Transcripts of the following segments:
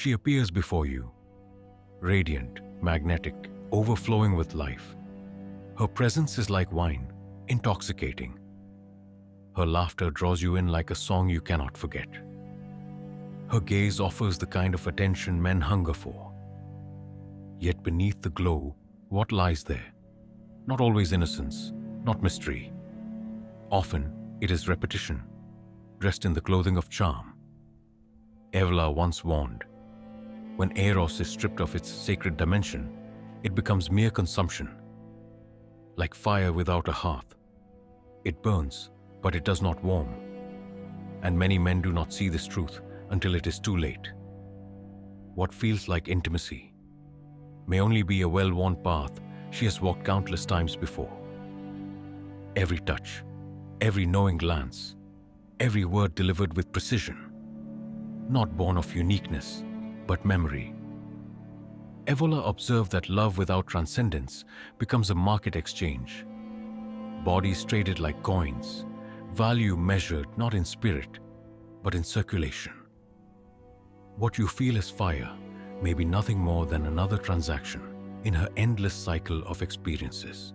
She appears before you, radiant, magnetic, overflowing with life. Her presence is like wine, intoxicating. Her laughter draws you in like a song you cannot forget. Her gaze offers the kind of attention men hunger for. Yet beneath the glow, what lies there? Not always innocence, not mystery. Often, it is repetition, dressed in the clothing of charm. Evola once warned, when Eros is stripped of its sacred dimension, it becomes mere consumption. Like fire without a hearth. It burns, but it does not warm. And many men do not see this truth until it is too late. What feels like intimacy may only be a well-worn path she has walked countless times before. Every touch, every knowing glance, every word delivered with precision, not born of uniqueness, but memory. Evola observed that love without transcendence becomes a market exchange. Bodies traded like coins, value measured not in spirit, but in circulation. What you feel as fire may be nothing more than another transaction in her endless cycle of experiences.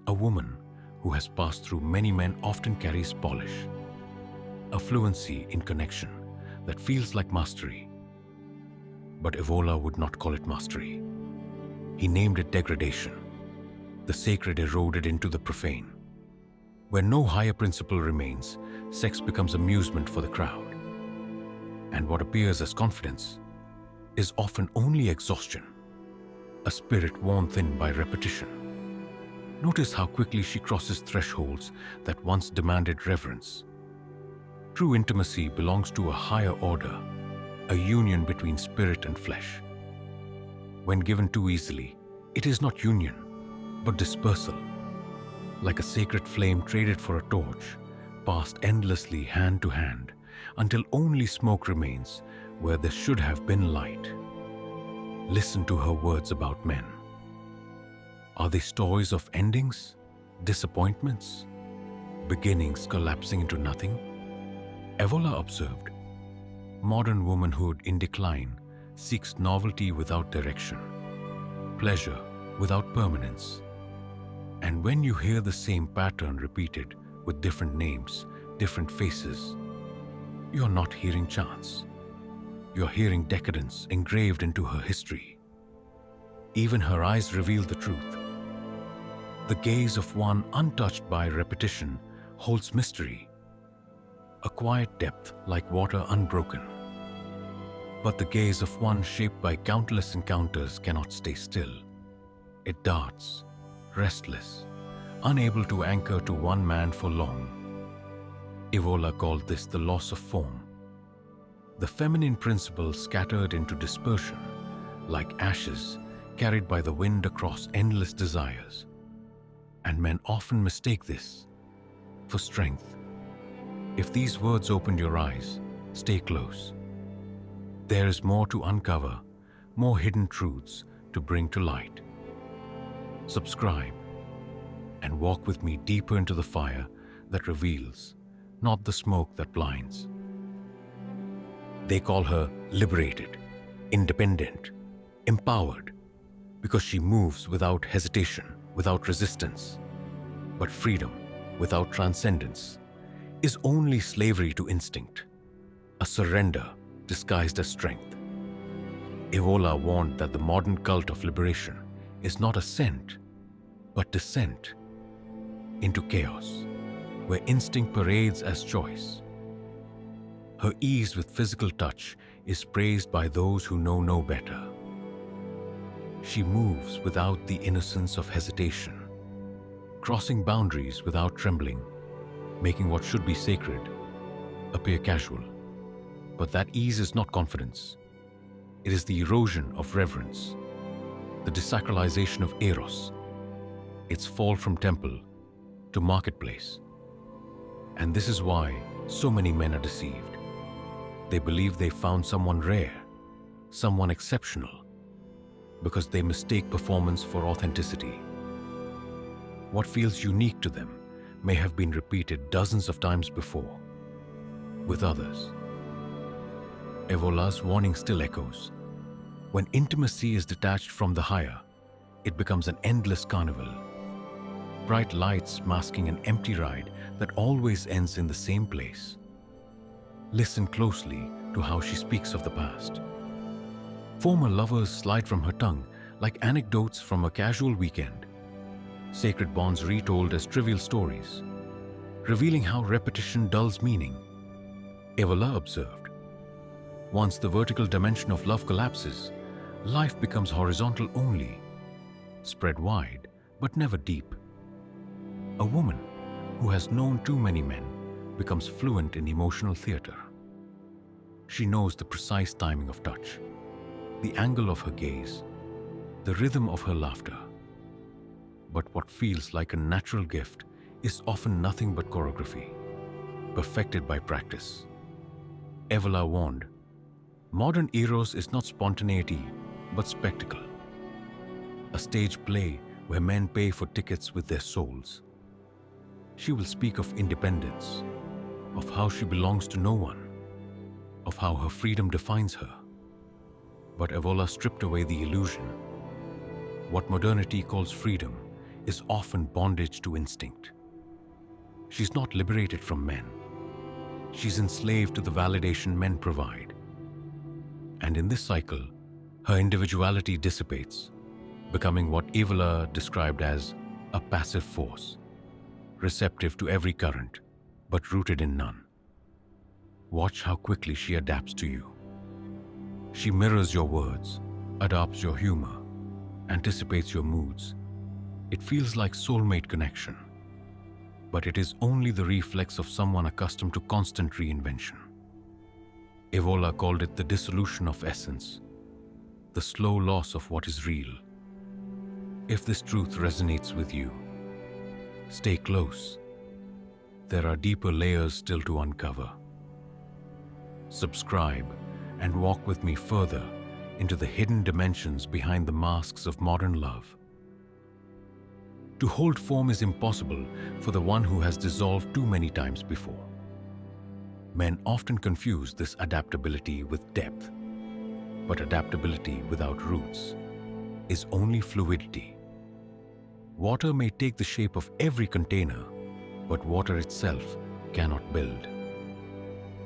A woman who has passed through many men often carries polish, a fluency in connection that feels like mastery. But Evola would not call it mastery. He named it degradation, the sacred eroded into the profane. Where no higher principle remains, sex becomes amusement for the crowd. And what appears as confidence is often only exhaustion, a spirit worn thin by repetition. Notice how quickly she crosses thresholds that once demanded reverence. True intimacy belongs to a higher order, a union between spirit and flesh. When given too easily, it is not union, but dispersal. Like a sacred flame traded for a torch, passed endlessly hand to hand, until only smoke remains where there should have been light. Listen to her words about men. Are they stories of endings, disappointments, beginnings collapsing into nothing? Evola observed, modern womanhood in decline seeks novelty without direction, pleasure without permanence. And when you hear the same pattern repeated with different names, different faces, you're not hearing chance. You're hearing decadence engraved into her history. Even her eyes reveal the truth. The gaze of one untouched by repetition holds mystery, a quiet depth like water unbroken. But the gaze of one shaped by countless encounters cannot stay still. It darts, restless, unable to anchor to one man for long. Evola called this the loss of form. The feminine principle scattered into dispersion, like ashes carried by the wind across endless desires. And men often mistake this for strength. If these words opened your eyes, stay close. There is more to uncover, more hidden truths to bring to light. Subscribe and walk with me deeper into the fire that reveals, not the smoke that blinds. They call her liberated, independent, empowered, because she moves without hesitation, without resistance. But freedom without transcendence is only slavery to instinct, a surrender disguised as strength. Evola warned that the modern cult of liberation is not ascent, but descent into chaos, where instinct parades as choice. Her ease with physical touch is praised by those who know no better. She moves without the innocence of hesitation, crossing boundaries without trembling, making what should be sacred appear casual. But that ease is not confidence. It is the erosion of reverence, the desacralization of Eros, its fall from temple to marketplace. And this is why so many men are deceived. They believe they found someone rare, someone exceptional, because they mistake performance for authenticity. What feels unique to them may have been repeated dozens of times before, with others. Evola's warning still echoes. When intimacy is detached from the higher, it becomes an endless carnival. Bright lights masking an empty ride that always ends in the same place. Listen closely to how she speaks of the past. Former lovers slide from her tongue like anecdotes from a casual weekend. Sacred bonds retold as trivial stories, revealing how repetition dulls meaning. Evola observed, once the vertical dimension of love collapses, life becomes horizontal only, spread wide but never deep. A woman who has known too many men becomes fluent in emotional theater. She knows the precise timing of touch, the angle of her gaze, the rhythm of her laughter. But what feels like a natural gift is often nothing but choreography, perfected by practice. Evola warned, modern eros is not spontaneity, but spectacle. A stage play where men pay for tickets with their souls. She will speak of independence, of how she belongs to no one, of how her freedom defines her. But Evola stripped away the illusion. What modernity calls freedom is often bondage to instinct. She's not liberated from men. She's enslaved to the validation men provide. And in this cycle, her individuality dissipates, becoming what Evola described as a passive force, receptive to every current, but rooted in none. Watch how quickly she adapts to you. She mirrors your words, adopts your humor, anticipates your moods. It feels like soulmate connection, but it is only the reflex of someone accustomed to constant reinvention. Evola called it the dissolution of essence, the slow loss of what is real. If this truth resonates with you, stay close. There are deeper layers still to uncover. Subscribe and walk with me further into the hidden dimensions behind the masks of modern love. To hold form is impossible for the one who has dissolved too many times before. Men often confuse this adaptability with depth, but adaptability without roots is only fluidity. Water may take the shape of every container, but water itself cannot build.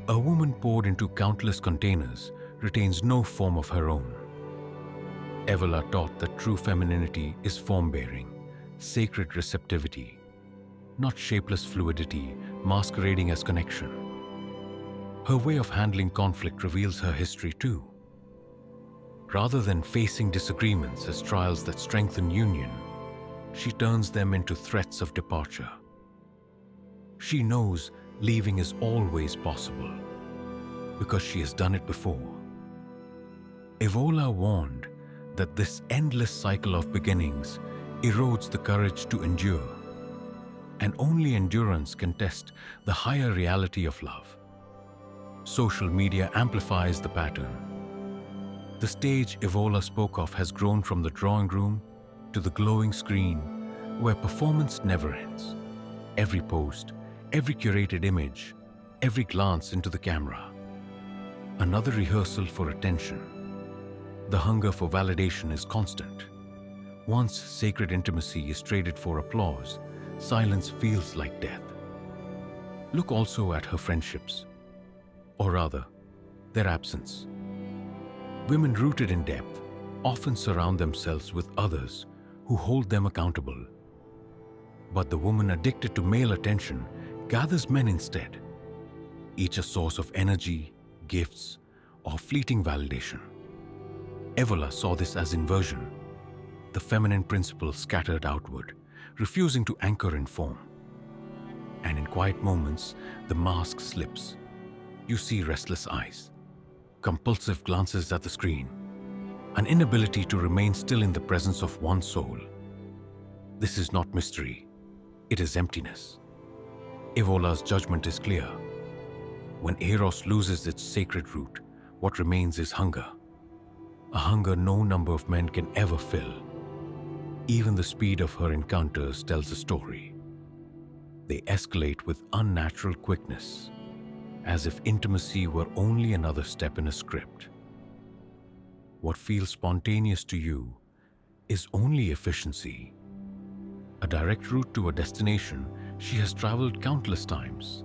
A woman poured into countless containers retains no form of her own. Evola taught that true femininity is form-bearing, sacred receptivity, not shapeless fluidity masquerading as connection. Her way of handling conflict reveals her history too. Rather than facing disagreements as trials that strengthen union, she turns them into threats of departure. She knows leaving is always possible because she has done it before. Evola warned that this endless cycle of beginnings erodes the courage to endure, and only endurance can test the higher reality of love. Social media amplifies the pattern. The stage Evola spoke of has grown from the drawing room to the glowing screen where performance never ends. Every post, every curated image, every glance into the camera. Another rehearsal for attention. The hunger for validation is constant. Once sacred intimacy is traded for applause, silence feels like death. Look also at her friendships, or rather, their absence. Women rooted in depth often surround themselves with others who hold them accountable. But the woman addicted to male attention gathers men instead, each a source of energy, gifts, or fleeting validation. Evola saw this as inversion, the feminine principle scattered outward, refusing to anchor in form. And in quiet moments, the mask slips. You see restless eyes, compulsive glances at the screen, an inability to remain still in the presence of one's soul. This is not mystery, it is emptiness. Evola's judgment is clear. When Eros loses its sacred root, what remains is hunger. A hunger no number of men can ever fill. Even the speed of her encounters tells a story. They escalate with unnatural quickness. as if intimacy were only another step in a script. What feels spontaneous to you is only efficiency, a direct route to a destination she has traveled countless times.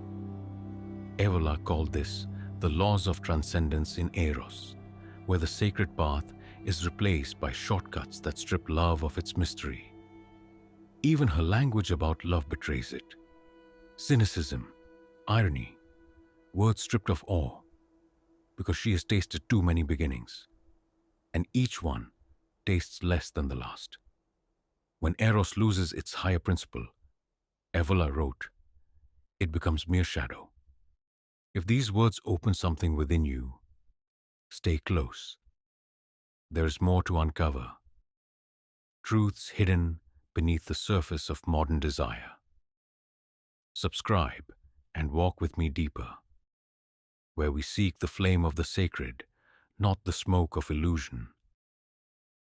Evola called this the laws of transcendence in Eros, where the sacred path is replaced by shortcuts that strip love of its mystery. Even her language about love betrays it. Cynicism, irony, words stripped of awe, because she has tasted too many beginnings, and each one tastes less than the last. When Eros loses its higher principle, Evola wrote, it becomes mere shadow. If these words open something within you, stay close. There is more to uncover. Truths hidden beneath the surface of modern desire. Subscribe and walk with me deeper, where we seek the flame of the sacred, not the smoke of illusion.